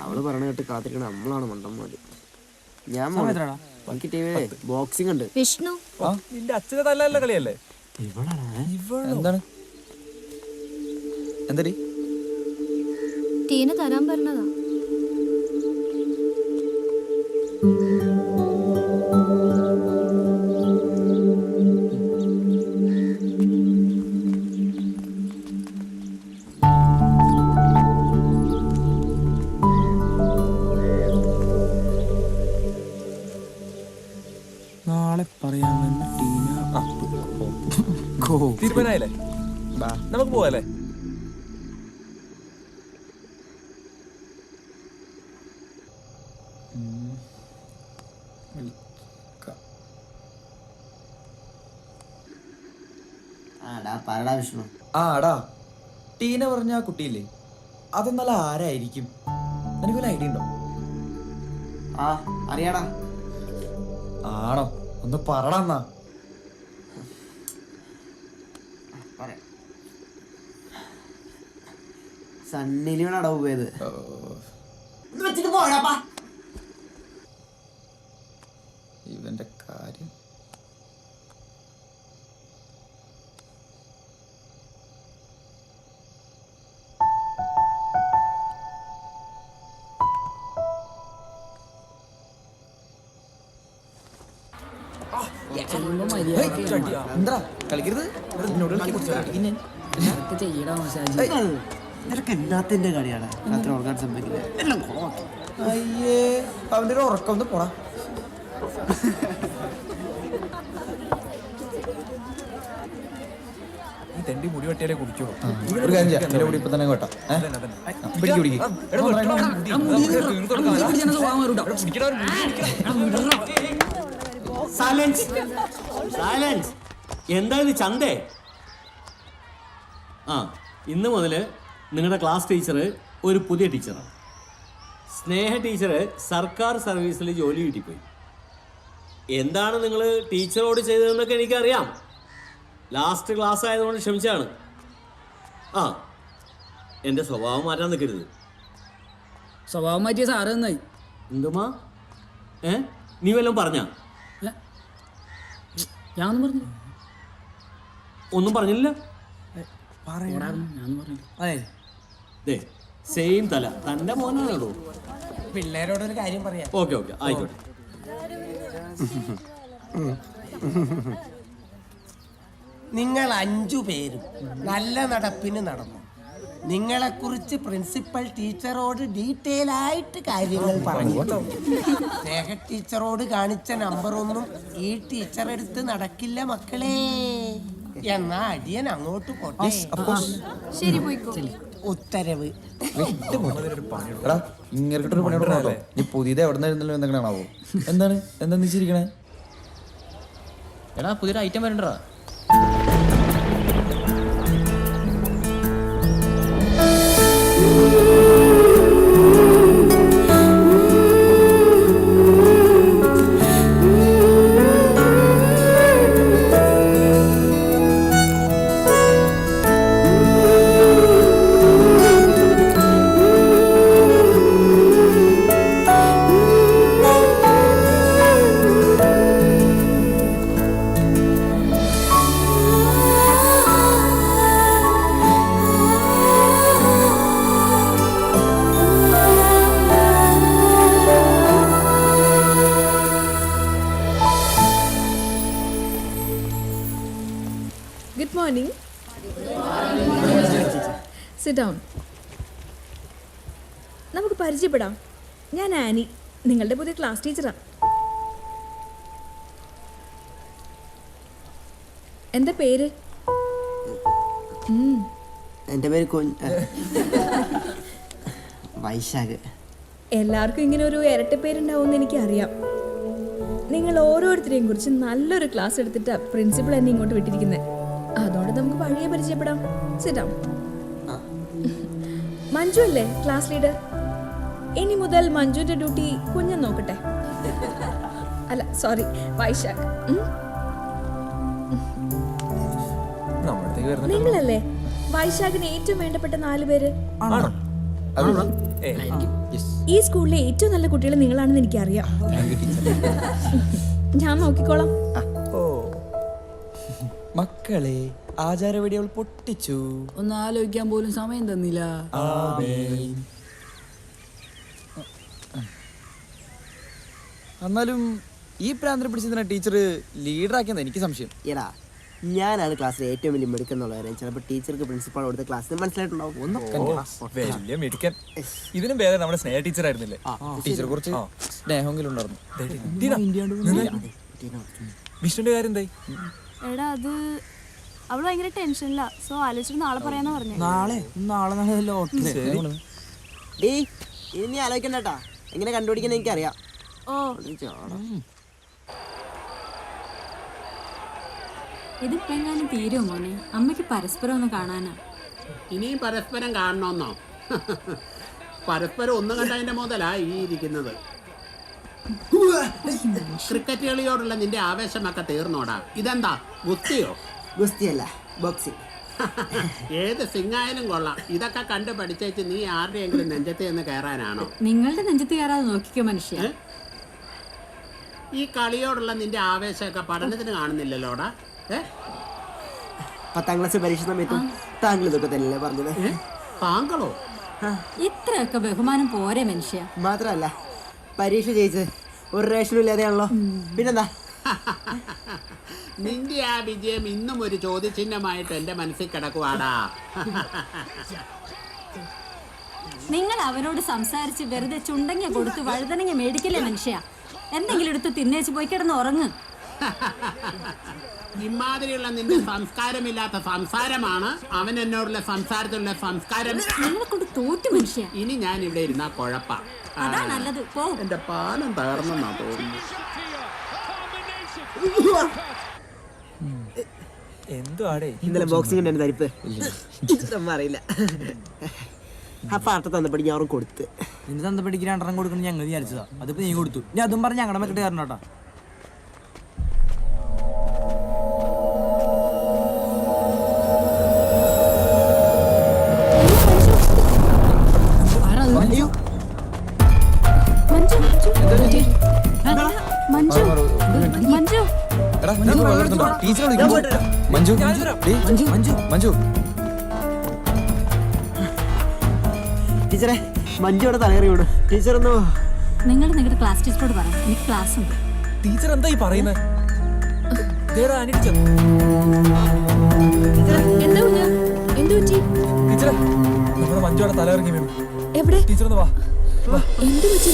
അവള് പറയണ കേട്ട് കാത്തിരിക്കണ നമ്മളാണ് മണ്ടന്മാര്. ഞാൻ എനിക്ക് ടിവിയിലെ ബോക്സിംഗ് ഉണ്ട്. വിഷ്ണു നിന്റെ അച്ഛനെ തല്ലല്ല കളിയല്ലേ? എന്താണ് എന്തടി ടീന തരാൻ പറഞ്ഞതാ. നാളെ പറയാമെന്ന് ടീന തീരുമാനായില്ലേ? നമുക്ക് പോവാല്ലേ? വിഷ്ണു ആടാ ടീന പറഞ്ഞ ആ കുട്ടിയില്ലേ, അതൊന്നല്ല ആരായിരിക്കും? നിനക്ക് വല്ല ഐഡിയ ഉണ്ടോ? അറിയാടാ. ആണോ? ഒന്ന് പറടാ. സണ്ണിലാണ് അടവ് പോയത്. ഇവന്റെ കാര്യം എന്താ കളിക്കരുത്. നിനക്ക് എന്നാത്തിന്റെ കളിയാണ് രാത്രി ഉറങ്ങാൻ സമ്മതിക്കില്ല. എല്ലാം അയ്യേ അവന്റെ ഒരു ഉറക്കം ഒന്ന് പോടാ. ഈ തെണ്ടി മുടി വെട്ടിയാലേ കുടിക്കുള്ളൂ. ഒരു കാര്യം ചെയ്യാം, എന്റെ കൂടി ഇപ്പൊ തന്നെ കേട്ടോ. എന്താണ് ചന്തേ? ഇന്ന് മുതൽ നിങ്ങളുടെ ക്ലാസ് ടീച്ചർ ഒരു പുതിയ ടീച്ചറാണ്. സ്നേഹ ടീച്ചർ സർക്കാർ സർവീസിൽ ജോലി കിട്ടിപ്പോയി. എന്താണ് നിങ്ങൾ ടീച്ചറോട് ചെയ്തതെന്നൊക്കെ എനിക്കറിയാം. ലാസ്റ്റ് ക്ലാസ് ആയതുകൊണ്ട് ക്ഷമിച്ചാണ്. എൻ്റെ സ്വഭാവം മാറ്റാൻ നിൽക്കരുത്. സ്വഭാവം മാറ്റിയ സാറ് നന്നായി. എന്തുമാ നീ വല്ലതും പറഞ്ഞാ? ഞാനൊന്നും പറഞ്ഞു. ഒന്നും പറഞ്ഞില്ല. സെയിം തല തന്റെ മോനാണോ? പിള്ളേരോടൊരു കാര്യം പറയാം. ഓക്കെ ആയിക്കോട്ടെ. നിങ്ങൾ 5 പേരും നല്ല നടപ്പിന് നടന്നു. നിങ്ങളെക്കുറിച്ച് പ്രിൻസിപ്പൽ ടീച്ചറോട് ഡീറ്റെയിൽ ആയിട്ട് കാര്യങ്ങൾ പറഞ്ഞിട്ടുണ്ട്. സ്നേഹ ടീച്ചറോട് കാണിച്ച നമ്പറൊന്നും ഈ ടീച്ചർ എടുത്ത് നടക്കില്ല മക്കളെ. എന്നാ അടിയൻ അങ്ങോട്ട് പോട്ടെ. ശരി പോയിക്കോ. ഉത്തരവ്. ഇങ്ങനൊരു പണിയോട്ടോ. നീ പുതിയത് എവിടെ നിന്നായിരുന്നല്ലോ എന്തെങ്കിലാണാവോ? എന്താ നീ ചിരിക്കണേ? എടാ പുതിയൊരു item വരണ്ടാ. Good morning. Sit down. നമുക്ക് പരിചയപ്പെടാം. ഞാൻ ആനി, നിങ്ങളുടെ പുതിയ ക്ലാസ് ടീച്ചറാണ്. എന്താ പേര്? എൻ്റെ പേര് വൈശാഖ്. എല്ലാവർക്കും ഇങ്ങനെ ഒരു ഇരട്ട പേരുണ്ടാവുമെന്ന് എനിക്കറിയാം. നിങ്ങൾ ഓരോരുത്തരെയും കുറിച്ച് നല്ലൊരു ക്ലാസ് എടുത്തിട്ട് പ്രിൻസിപ്പൾ എന്നെ ഇങ്ങോട്ട് വിട്ടിരിക്കുന്നത്. അതുകൊണ്ട് നമുക്ക് വഴിയെ പരിചയപ്പെടാം. Sit down. മഞ്ജു അല്ലേ ക്ലാസ് ലീഡർ? ഇനി മുതൽ മഞ്ജുവിന്റെ ഡ്യൂട്ടി കുഞ്ഞൻ നോക്കട്ടെ. അല്ല സോറി, വൈശാഖ്. നിങ്ങളല്ലേ വൈശാഖിന് ഏറ്റവും വേണ്ടപ്പെട്ട 4 പേര്? ഈ സ്കൂളിലെ ഏറ്റവും നല്ല കുട്ടികൾ നിങ്ങളാണെന്ന് എനിക്കറിയാം. ഞാൻ നോക്കിക്കോളാം. ഓ മക്കളെ ആചാരവെടികൾ പൊട്ടിച്ചു. ഒന്ന് ആലോചിക്കാൻ പോലും സമയം തന്നില്ല. എന്നാലും ഈ പ്രാന്തരം പിടിച്ചതിനാ ടീച്ചർ ലീഡറാക്കിയെന്ന് എനിക്ക് സംശയം. എടാ ഞാനാണ് ക്ലാസ്സിലെ ഏറ്റവും വലിയ മിടുക്കെന്നുള്ള കാര്യം ചിലപ്പോൾ ടീച്ചർക്ക് പ്രിൻസിപ്പാൾ കൊടുത്ത ക്ലാസ്സിന് മനസ്സിലായിട്ടുണ്ടാവും. വലിയ മിടുക്കൻ. ഇതിനും വേറെ നമ്മുടെ സ്നേഹ ടീച്ചർ ആയിരുന്നില്ലേ? ടീച്ചർ കുറച്ച് സ്നേഹമെങ്കിലും ഉണ്ടായിരുന്നു. വിഷ്ണുന്റെ കാര്യം എന്തായി? എടാ അത് അവള് ഭയങ്കര ടെൻഷനില്ല. സോ ആലോചിച്ചിട്ട് നാളെ പറയാന്ന് പറഞ്ഞു. നാളെ ലോട്ടറി. ഡീ ഇനി നീ ആലോചിക്കണ്ടട്ടാ, എങ്ങനെ കണ്ടുപിടിക്കുന്ന എനിക്കറിയാം. ഓ ഇതിപ്പോ എങ്ങാനും തീരുമോ മോനെ? അമ്മയ്ക്ക് പരസ്പരം ഒന്ന് കാണാനാ. ഇനിയും പരസ്പരം കാണണമെന്നോ? പരസ്പരം ഒന്നും കണ്ടതിന്റെ മുതലാ ഈ ഇരിക്കുന്നത്. ക്രിക്കറ്റ് കളിയോടുള്ള നിന്റെ ആവേശമൊക്കെ തീർന്നോടാ. ഇതെന്താ ഗുസ്തിയോ? ഗുസ്തിയല്ല, ബോക്സിംഗ്. ഏത് സിംഗായാലും കൊള്ളാം. ഇതൊക്കെ കണ്ടു പഠിച്ചേച്ച് നീ ആരുടെയെങ്കിലും നെഞ്ചത്ത് നിന്ന് കയറാനാണോ? നിങ്ങളുടെ നെഞ്ചത്ത് കയറാതെ നോക്കിക്കോ മനുഷ്യ. ഈ കളിയോടുള്ള നിന്റെ ആവേശമൊക്കെ പഠനത്തിന് കാണുന്നില്ലല്ലോടാ. 10ാം ക്ലാസ് പരീക്ഷ സമയത്തും താങ്കൾ ഇതൊക്കെ തന്നെയല്ലേ പറഞ്ഞത്? താങ്കളോ? ഇത്രയൊക്കെ ബഹുമാനം പോരെ മനുഷ്യ. മാത്രമല്ല പരീക്ഷ ജയിച്ച് ഒരു റേഷനും ഇല്ലാതെയാണല്ലോ. പിന്നെന്താ? നിന്റെ ആ വിജയം ഇന്നും ഒരു ചോദ്യചിഹ്നമായിട്ട് എന്റെ മനസ്സിൽ കിടക്കുവാടാ. നിങ്ങൾ അവനോട് സംസാരിച്ച് വെറുതെ ചുണ്ടങ്ങ കൊടുത്ത് വഴുതനങ്ങ മേടിക്കില്ലേ മനുഷ്യ? എന്തെങ്കിലും എടുത്ത് തിന്നേച്ച് പോയി കിടന്ന് ഉറങ്ങ്. ഇമാതിരിയുള്ള നിന്റെ സംസ്കാരമില്ലാത്ത സംസാരമാണ് അവൻ എന്നോടുള്ള സംസാരത്തിലുള്ള സംസ്കാരം. നിങ്ങളെ കൊണ്ട് തോറ്റു മനുഷ്യ. ഇനി ഞാൻ ഇവിടെ ഇരുന്നാ കുഴപ്പ. അതാ നല്ലത്. പോ. എന്റെ പാലം തകർന്നെന്നാ തോന്നുന്നു. എന്തുവാടേ ഇന്നലെ ബോക്സിംഗ് ഉണ്ട് തരിപ്പ്. ഇതൊന്നും അറിയില്ല. ആ പാർട്ട തന്നപ്പടി ഞാൻ കൊടുത്ത്. നിന്റെ തന്തപ്പടിക്ക് 2 കൊടുക്കണം ഞങ്ങൾ വിചാരിച്ചതാ. അതിപ്പോ നീ കൊടുത്തു. ഞാൻ അതും പറഞ്ഞ് ഞങ്ങളുടെ മെക്കിട്ട് കയറണം കേട്ടാ. മഞ്ജു മഞ്ജു മഞ്ജു മഞ്ജു ടീച്ചറെ മഞ്ജുവിടെ തലകറി വീണു. ടീച്ചർ ഒന്ന് നിങ്ങളുടെ ക്ലാസ് ടീച്ചറോട് പറയാം, എനിക്ക് ക്ലാസ് ഉണ്ട്. ടീച്ചർ എന്താ ഈ പറയുന്നത്? ടീച്ചറെ നമ്മുടെ മഞ്ജുവിടെ തലകറങ്ങി വീണു. എവിടെ? ടീച്ചർ ഒന്ന് വാ. എന്ത് പറ്റി?